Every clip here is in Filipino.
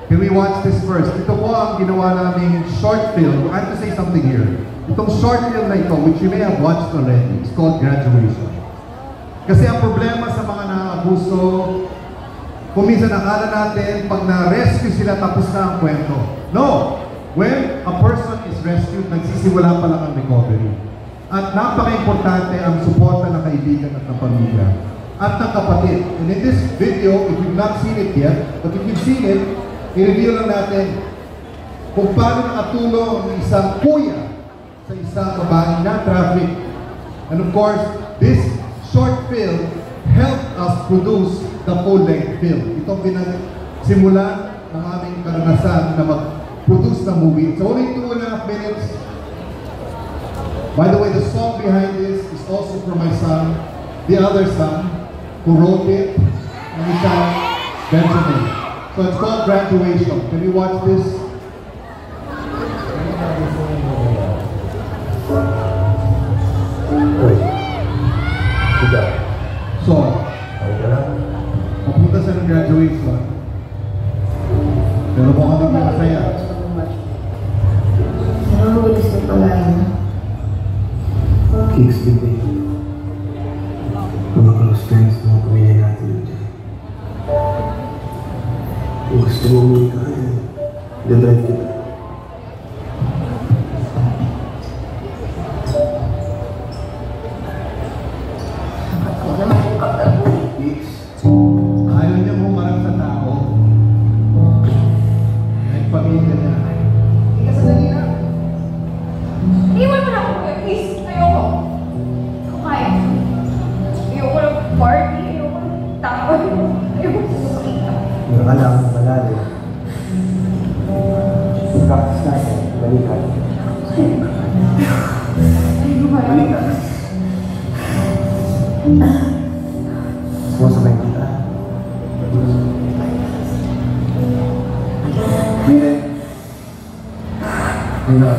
Can we watch this first? Ito po ang ginawa naming short film. I have to say something here. Itong short film na ito, which you may have watched already, it's called Graduation. Kasi ang problema sa mga naabuso, kung minsan akala natin, pag na-rescue sila, tapos na ang kwento. No! When a person is rescued, nagsisimula pa lang ang recovery. At napaka-importante ang suporta ng kaibigan at ng pamilya. At ng kapatid. And in this video, if you've not seen it yet, but if you've seen it, i-review lang natin kung paano nakatulong ang isang kuya sa isang babae na traffic. And of course, this short film helped us produce the full-length film. Itong pinagsimulan ng aming karanasan na mag-produce ng movie. It's only 2.5 minutes. By the way, the song behind this is also from my son, the other son, who wrote it, and his son, Benjamin. So it's called Graduation. Can you watch this? So, papunta sa ng graduation. Pero mukhang hindi masaya. Nahuhulis na pala yun. Kicks din din. Mga close friends ng pamilya natin dyan. Kung gusto mo umuwi ka, i-drive kita. Ayaw niya humarap sa tao. Kahit pamilya niya. Hindi ka sanali na. Iwan mo na ako, please. Ayoko. Kung kaya. Ayoko ng party. Ayoko ng tao. Ayoko sa makita. Yung alam, malalim. Practice natin, balikan. Balikan. Sumasabay kita. Mire. Mira.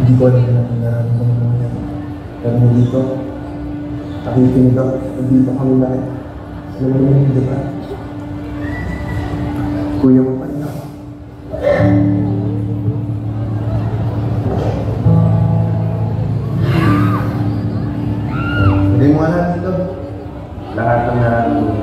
Hindi ko alam na nararamdaman mo yan. Pero nandito, nakikinig ako, nandito kami lahat. Alam mo naman yung diba? Kuya mo pa rin ako. Hindi mo alam dito. Lahat ng nararamdaman mo.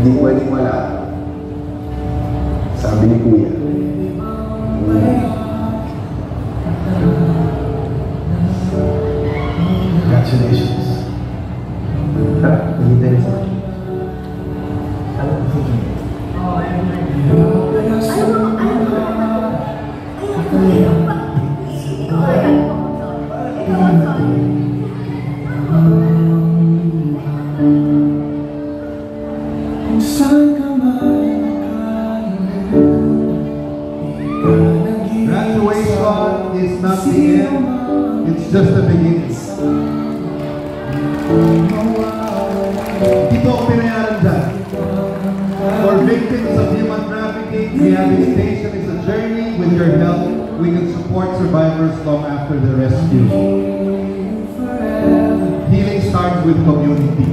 Hindi pwedeng wala. Sabi ni Kuya. Congratulations. Tara, hindi tayo sa akin. Ano ang sige? Graduation is not the end, it's just the beginning. Ito ang pinayaran dyan. For victims of human trafficking, rehabilitation is a journey. With your help, we can support survivors long after the rescue. Healing starts with community.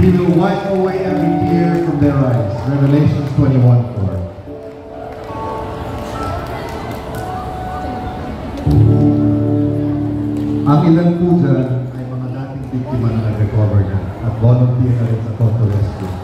He will wipe away every tear from their eyes. Revelations 21:4. Ang ilan po dyan ay mga dating biktima na nag-recover na at volunteer na rin sa Toto Rescue.